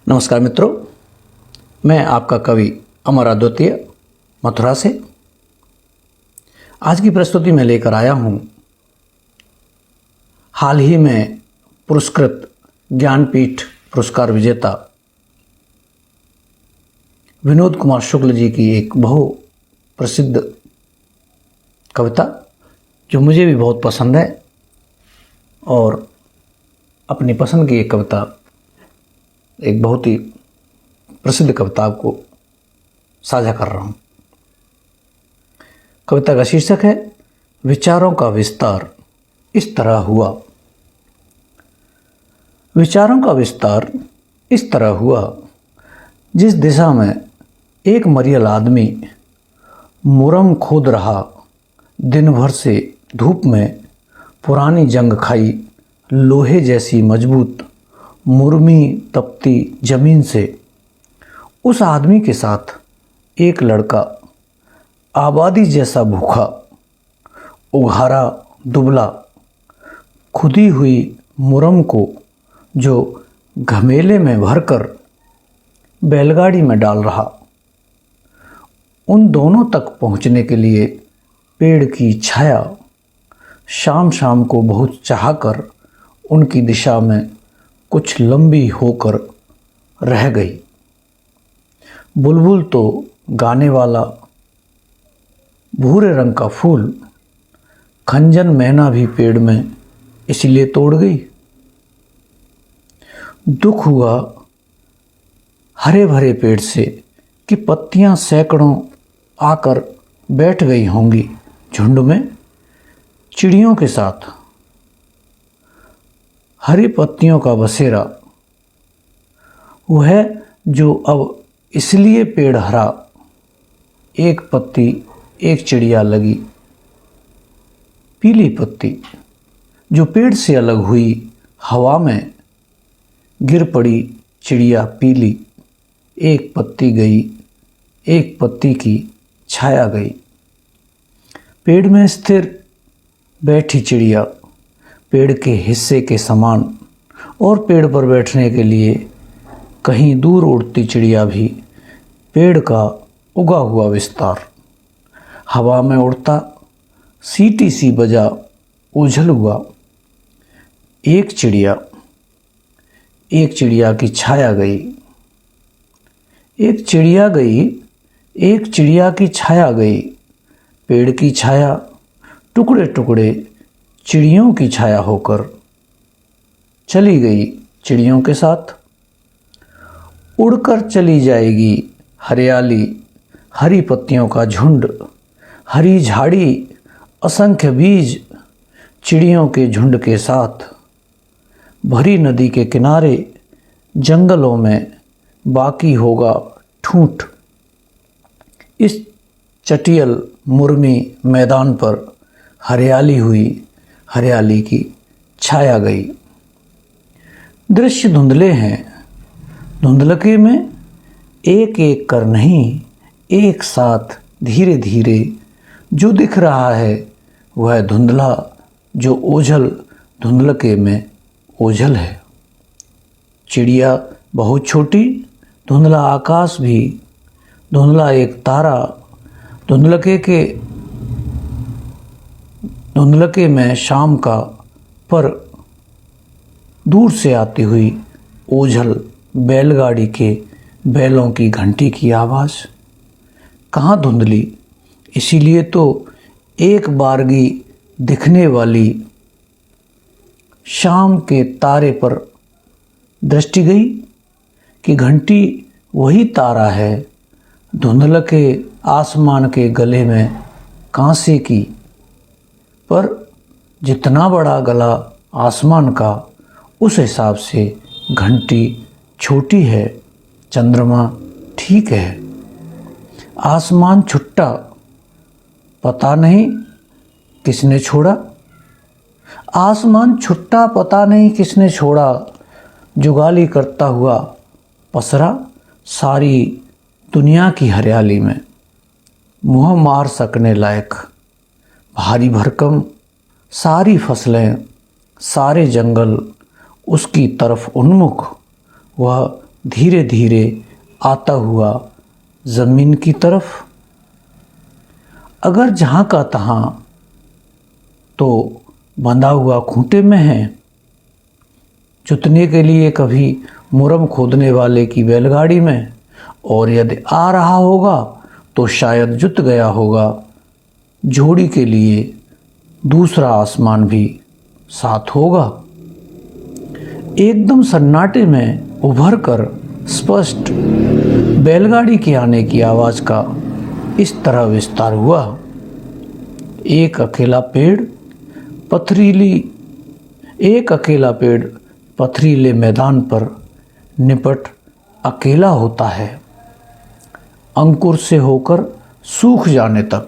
नमस्कार मित्रों, मैं आपका कवि अमर अद्वितीय मथुरा से। आज की प्रस्तुति में लेकर आया हूँ हाल ही में पुरस्कृत ज्ञानपीठ पुरस्कार विजेता विनोद कुमार शुक्ल जी की एक बहु प्रसिद्ध कविता जो मुझे भी बहुत पसंद है, और अपनी पसंद की एक कविता, एक बहुत ही प्रसिद्ध कविता को साझा कर रहा हूँ। कविता का शीर्षक है विचारों का विस्तार इस तरह हुआ। विचारों का विस्तार इस तरह हुआ, जिस दिशा में एक मरियल आदमी मुरम खोद रहा, दिन भर से धूप में पुरानी जंग खाई लोहे जैसी मजबूत मुरमी तपती जमीन से, उस आदमी के साथ एक लड़का आबादी जैसा भूखा, उघारा दुबला, खुदी हुई मुरम को जो घमेले में भरकर बैलगाड़ी में डाल रहा। उन दोनों तक पहुंचने के लिए पेड़ की छाया शाम शाम को बहुत चाहकर उनकी दिशा में कुछ लंबी होकर रह गई। बुलबुल तो गाने वाला, भूरे रंग का फूल, खंजन मैना भी पेड़ में इसलिए तोड़ गई। दुख हुआ हरे भरे पेड़ से कि पत्तियां सैकड़ों आकर बैठ गई होंगी झुंड में चिड़ियों के साथ। हरी पत्तियों का बसेरा वह जो अब इसलिए पेड़ हरा, एक पत्ती एक चिड़िया लगी। पीली पत्ती जो पेड़ से अलग हुई हवा में गिर पड़ी, चिड़िया पीली, एक पत्ती गई, एक पत्ती की छाया गई। पेड़ में स्थिर बैठी चिड़िया पेड़ के हिस्से के समान, और पेड़ पर बैठने के लिए कहीं दूर उड़ती चिड़िया भी पेड़ का उगा हुआ विस्तार। हवा में उड़ता सीटी सी बजा उछल हुआ। एक चिड़िया की छाया गई, एक चिड़िया गई, एक चिड़िया की छाया गई। पेड़ की छाया टुकड़े टुकड़े चिड़ियों की छाया होकर चली गई चिड़ियों के साथ। उड़कर चली जाएगी हरियाली, हरी पत्तियों का झुंड, हरी झाड़ी, असंख्य बीज चिड़ियों के झुंड के साथ। भरी नदी के किनारे जंगलों में बाकी होगा ठूंठ। इस चटियल मुरमी मैदान पर हरियाली हुई, हरियाली की छाया गई। दृश्य धुंधले हैं, धुंधलके में एक एक कर नहीं, एक साथ धीरे धीरे जो दिख रहा है वह धुंधला जो ओझल धुंधलके में ओझल है। चिड़िया बहुत छोटी, धुंधला आकाश भी, धुंधला एक तारा, धुंधलके में शाम का, पर दूर से आती हुई ओझल बैलगाड़ी के बैलों की घंटी की आवाज़। कहाँ धुंधली, इसीलिए तो एक बारगी दिखने वाली शाम के तारे पर दृष्टि गई कि घंटी वही तारा है, धुंधलके आसमान के गले में कांसे की। पर जितना बड़ा गला आसमान का, उस हिसाब से घंटी छोटी है। चंद्रमा ठीक है, आसमान छुट्टा, पता नहीं किसने छोड़ा। आसमान छुट्टा, पता नहीं किसने छोड़ा, जुगाली करता हुआ पसरा सारी दुनिया की हरियाली में। मुँह मार सकने लायक भारी भरकम सारी फसलें, सारे जंगल उसकी तरफ उन्मुख, वह धीरे धीरे आता हुआ ज़मीन की तरफ। अगर जहाँ का तहाँ तो बंधा हुआ खूंटे में है। जुतने के लिए कभी मुरम खोदने वाले की बैलगाड़ी में, और यदि आ रहा होगा तो शायद जुत गया होगा। जोड़ी के लिए दूसरा आसमान भी साथ होगा। एकदम सन्नाटे में उभर कर स्पष्ट बैलगाड़ी के आने की आवाज़ का इस तरह विस्तार हुआ। एक अकेला पेड़ पथरीले मैदान पर निपट अकेला होता है, अंकुर से होकर सूख जाने तक।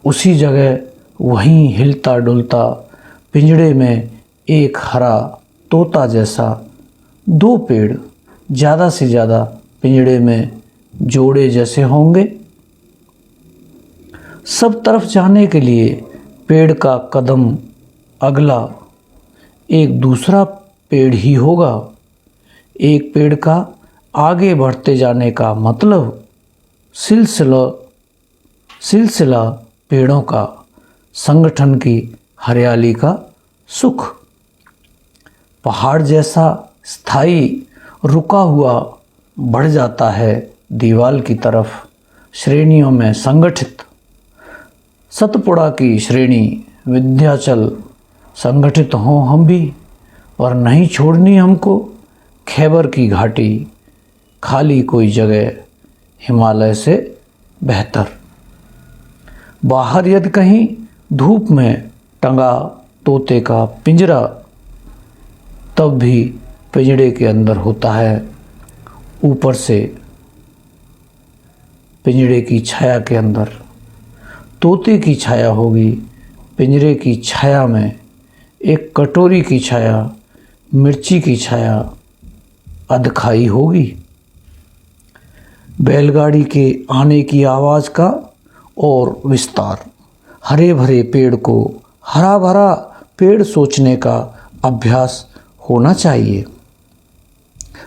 उसी जगह वहीं हिलता डुलता पिंजड़े में एक हरा तोता जैसा दो पेड़ ज़्यादा से ज़्यादा पिंजड़े में जोड़े जैसे होंगे। सब तरफ जाने के लिए पेड़ का कदम अगला एक दूसरा पेड़ ही होगा। एक पेड़ का आगे बढ़ते जाने का मतलब सिलसिला पेड़ों का संगठन की हरियाली का सुख। पहाड़ जैसा स्थायी रुका हुआ बढ़ जाता है दीवाल की तरफ, श्रेणियों में संगठित। सतपुड़ा की श्रेणी विंध्याचल संगठित हों हम भी, पर नहीं छोड़नी हमको खैबर की घाटी, खाली कोई जगह हिमालय से बेहतर। बाहर यदि कहीं धूप में टंगा तोते का पिंजरा, तब भी पिंजड़े के अंदर होता है। ऊपर से पिंजड़े की छाया के अंदर तोते की छाया होगी। पिंजरे की छाया में एक कटोरी की छाया, मिर्ची की छाया अधखाई होगी। बैलगाड़ी के आने की आवाज़ का और विस्तार। हरे भरे पेड़ को हरा भरा पेड़ सोचने का अभ्यास होना चाहिए।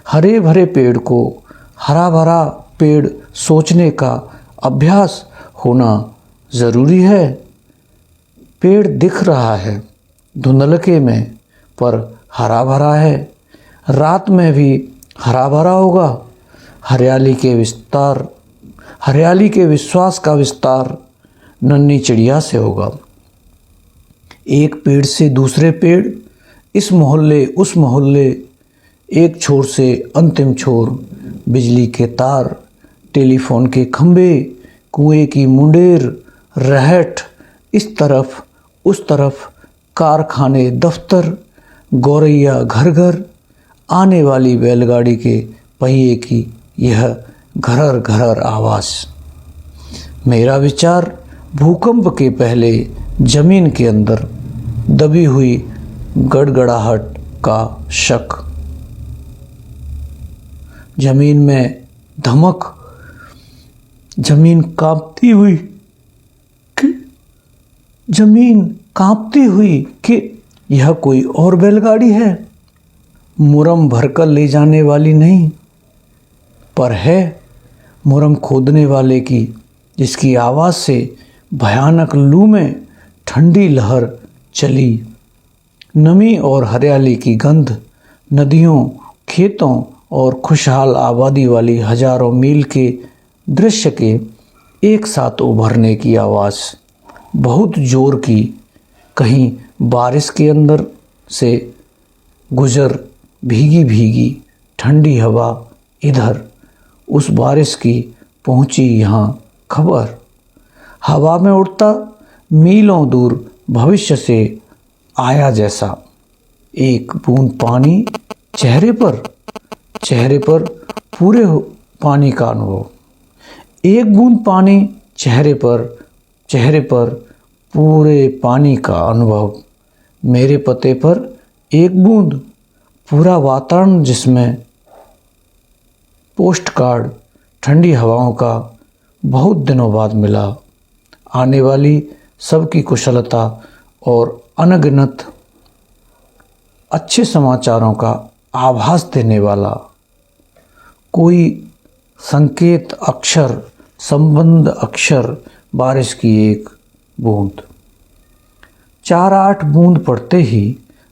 हरे भरे पेड़ को हरा भरा पेड़ सोचने का अभ्यास होना ज़रूरी है। पेड़ दिख रहा है धुंधलके में, पर हरा भरा है। रात में भी हरा भरा होगा। हरियाली के विश्वास का विस्तार नन्ही चिड़िया से होगा। एक पेड़ से दूसरे पेड़, इस मोहल्ले उस मोहल्ले, एक छोर से अंतिम छोर, बिजली के तार, टेलीफोन के खंभे, कुएं की मुंडेर, रहट, इस तरफ उस तरफ, कारखाने, दफ्तर, गौरैया घर घर, आने वाली बैलगाड़ी के पहिए की यह घरर घरर आवाज़। मेरा विचार भूकंप के पहले जमीन के अंदर दबी हुई गड़गड़ाहट का शक। जमीन में धमक, जमीन कांपती हुई कि यह कोई और बैलगाड़ी है, मुरम भरकर ले जाने वाली नहीं, पर है मुरम खोदने वाले की, जिसकी आवाज़ से भयानक लू में ठंडी लहर चली। नमी और हरियाली की गंध, नदियों, खेतों और खुशहाल आबादी वाली हजारों मील के दृश्य के एक साथ उभरने की आवाज़, बहुत जोर की। कहीं बारिश के अंदर से गुजर भीगी भीगी ठंडी हवा, इधर उस बारिश की पहुंची यहाँ खबर। हवा में उड़ता मीलों दूर भविष्य से आया जैसा। एक बूंद पानी चेहरे पर पूरे पानी का अनुभव। एक बूंद पानी चेहरे पर पूरे पानी का अनुभव। मेरे पते पर एक बूंद, पूरा वातावरण जिसमें पोस्ट कार्ड ठंडी हवाओं का बहुत दिनों बाद मिला। आने वाली सबकी कुशलता और अनगिनत अच्छे समाचारों का आभास देने वाला कोई संकेत अक्षर, संबंध अक्षर, बारिश की एक बूंद। 4-8 बूंद पड़ते ही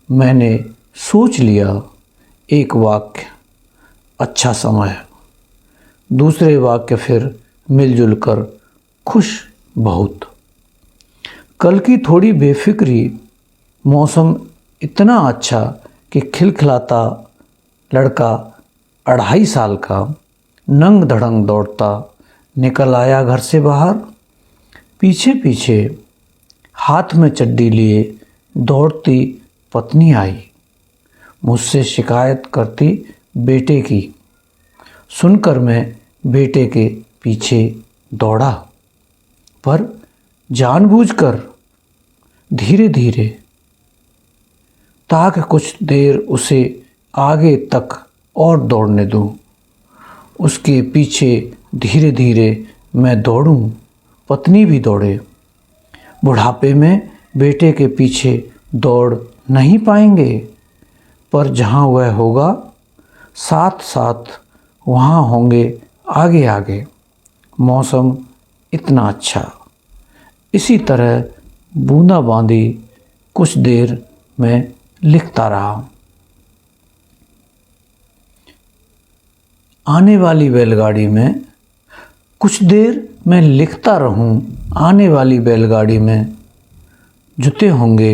मैंने सोच लिया, एक वाक्य, अच्छा समय। दूसरे वाक्य फिर मिलजुल कर, खुश बहुत। कल की थोड़ी बेफिक्री, मौसम इतना अच्छा कि खिलखिलाता लड़का 2.5 साल का नंग धड़ंग दौड़ता निकल आया घर से बाहर। पीछे पीछे हाथ में चड्डी लिए दौड़ती पत्नी आई, मुझसे शिकायत करती बेटे की। सुनकर मैं बेटे के पीछे दौड़ा, पर जानबूझकर धीरे धीरे, ताकि कुछ देर उसे आगे तक और दौड़ने दूं। उसके पीछे धीरे धीरे मैं दौड़ूं, पत्नी भी दौड़े। बुढ़ापे में बेटे के पीछे दौड़ नहीं पाएंगे, पर जहां वह होगा साथ साथ वहां होंगे आगे आगे। मौसम इतना अच्छा। इसी तरह बूंदाबांदी कुछ देर मैं लिखता रहा। आने वाली बैलगाड़ी में, कुछ देर मैं लिखता रहूं। आने वाली बैलगाड़ी में जुते होंगे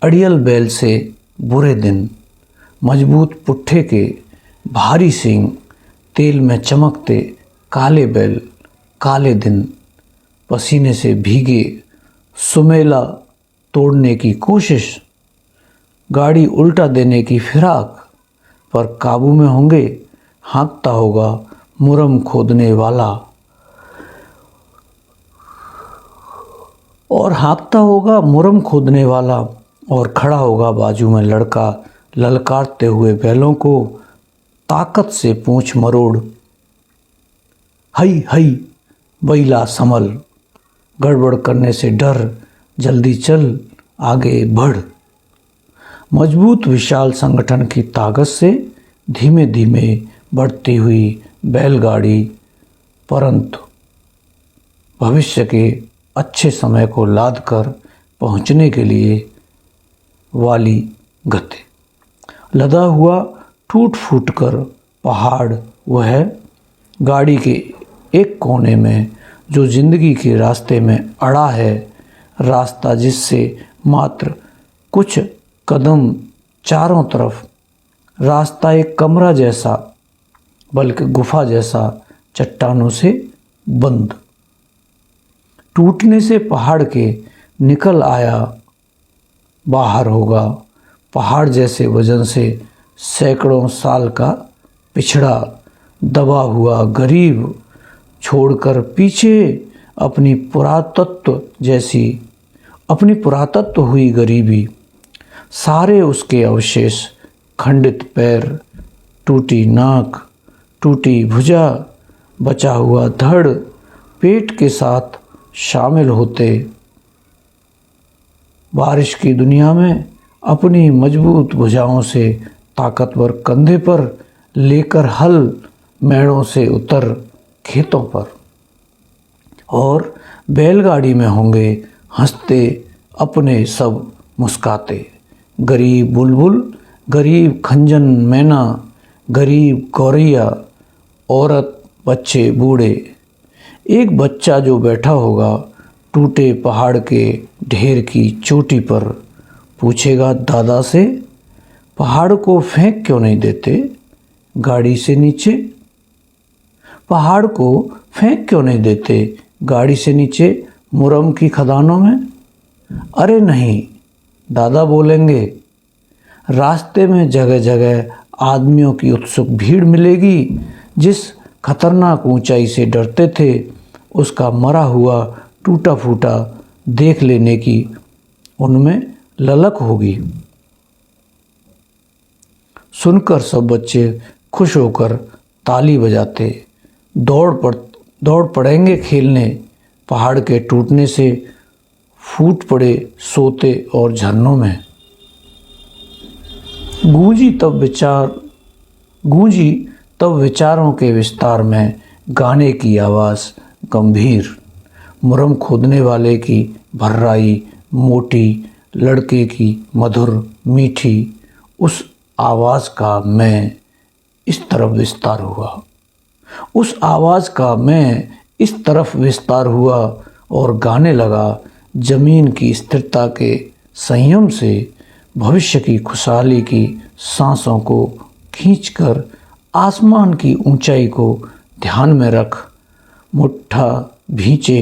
अड़ियल बैल से बुरे दिन। मजबूत पुट्ठे के भारी सींग, तेल में चमकते काले बैल, काले दिन। पसीने से भीगे सुमेला तोड़ने की कोशिश, गाड़ी उल्टा देने की फिराक, पर काबू में होंगे हाँकता होगा मुरम खोदने वाला, और हाँकता होगा मुरम खोदने वाला, और खड़ा होगा बाजू में लड़का ललकारते हुए बैलों को ताकत से पूंछ मरोड़। हई हई बैला संभल, गड़बड़ करने से डर, जल्दी चल आगे बढ़। मजबूत विशाल संगठन की ताकत से धीमे धीमे बढ़ती हुई बैलगाड़ी, परंतु भविष्य के अच्छे समय को लाद कर पहुंचने के लिए वाली गति। लदा हुआ टूट फूट कर पहाड़ वह गाड़ी के एक कोने में जो जिंदगी के रास्ते में अड़ा है, रास्ता जिससे मात्र कुछ कदम चारों तरफ, रास्ता एक कमरा जैसा बल्कि गुफा जैसा चट्टानों से बंद। टूटने से पहाड़ के निकल आया बाहर होगा, पहाड़ जैसे वजन से सैकड़ों साल का पिछड़ा दबा हुआ गरीब, छोड़कर पीछे अपनी पुरातत्व हुई गरीबी। सारे उसके अवशेष, खंडित पैर, टूटी नाक, टूटी भुजा, बचा हुआ धड़ पेट के साथ शामिल होते। बारिश की दुनिया में अपनी मजबूत भुजाओं से ताकतवर कंधे पर लेकर हल मेड़ों से उतर खेतों पर, और बैलगाड़ी में होंगे हंसते अपने सब मुस्काते। गरीब बुलबुल, गरीब खंजन मैना, गरीब गौरैया, औरत, बच्चे, बूढ़े। एक बच्चा जो बैठा होगा टूटे पहाड़ के ढेर की चोटी पर, पूछेगा दादा से, पहाड़ को फेंक क्यों नहीं देते गाड़ी से नीचे? पहाड़ को फेंक क्यों नहीं देते गाड़ी से नीचे मुरम की खदानों में? अरे नहीं, दादा बोलेंगे, रास्ते में जगह जगह आदमियों की उत्सुक भीड़ मिलेगी। जिस खतरनाक ऊंचाई से डरते थे, उसका मरा हुआ टूटा फूटा देख लेने की उनमें ललक होगी। सुनकर सब बच्चे खुश होकर ताली बजाते दौड़ पड़ेंगे खेलने। पहाड़ के टूटने से फूट पड़े सोते और झरनों में। गूंजी तब विचार गूंजी तब विचारों के विस्तार में गाने की आवाज़ गंभीर, मुरम खोदने वाले की भर्राई मोटी, लड़के की मधुर मीठी। उस आवाज़ का मैं इस तरफ विस्तार हुआ, उस आवाज़ का मैं इस तरफ विस्तार हुआ और गाने लगा। ज़मीन की स्थिरता के संयम से भविष्य की खुशहाली की सांसों को खींचकर आसमान की ऊंचाई को ध्यान में रख मुट्ठा भींचे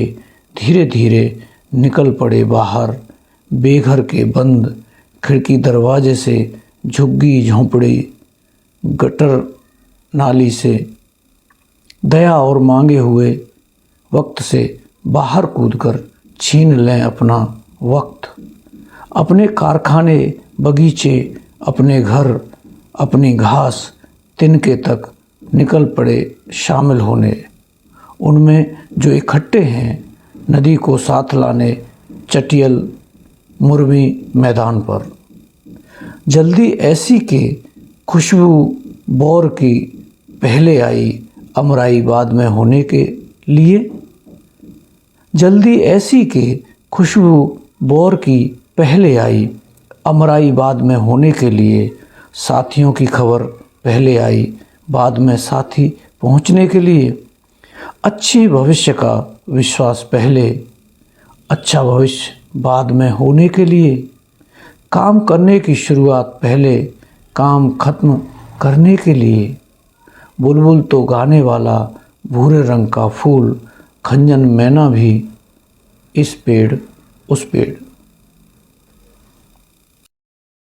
धीरे धीरे निकल पड़े बाहर। बेघर के बंद खिड़की दरवाजे से झुग्गी झोंपड़ी गटर नाली से दया और मांगे हुए वक्त से बाहर कूदकर छीन लें अपना वक्त। अपने कारखाने बगीचे अपने घर अपनी घास तिनके तक निकल पड़े शामिल होने, उनमें जो इकट्ठे हैं नदी को साथ लाने चटियल मुरमी मैदान पर। जल्दी ऐसी के खुशबू बौर की पहले आई अमराई बाद में होने के लिए। जल्दी ऐसी के खुशबू बौर की पहले आई अमराई बाद में होने के लिए। साथियों की खबर पहले आई बाद में साथी पहुंचने के लिए। अच्छे भविष्य का विश्वास पहले, अच्छा भविष्य बाद में होने के लिए। काम करने की शुरुआत पहले, काम खत्म करने के लिए। बुलबुल तो गाने वाला भूरे रंग का फूल, खंजन मैना भी इस पेड़ उस पेड़।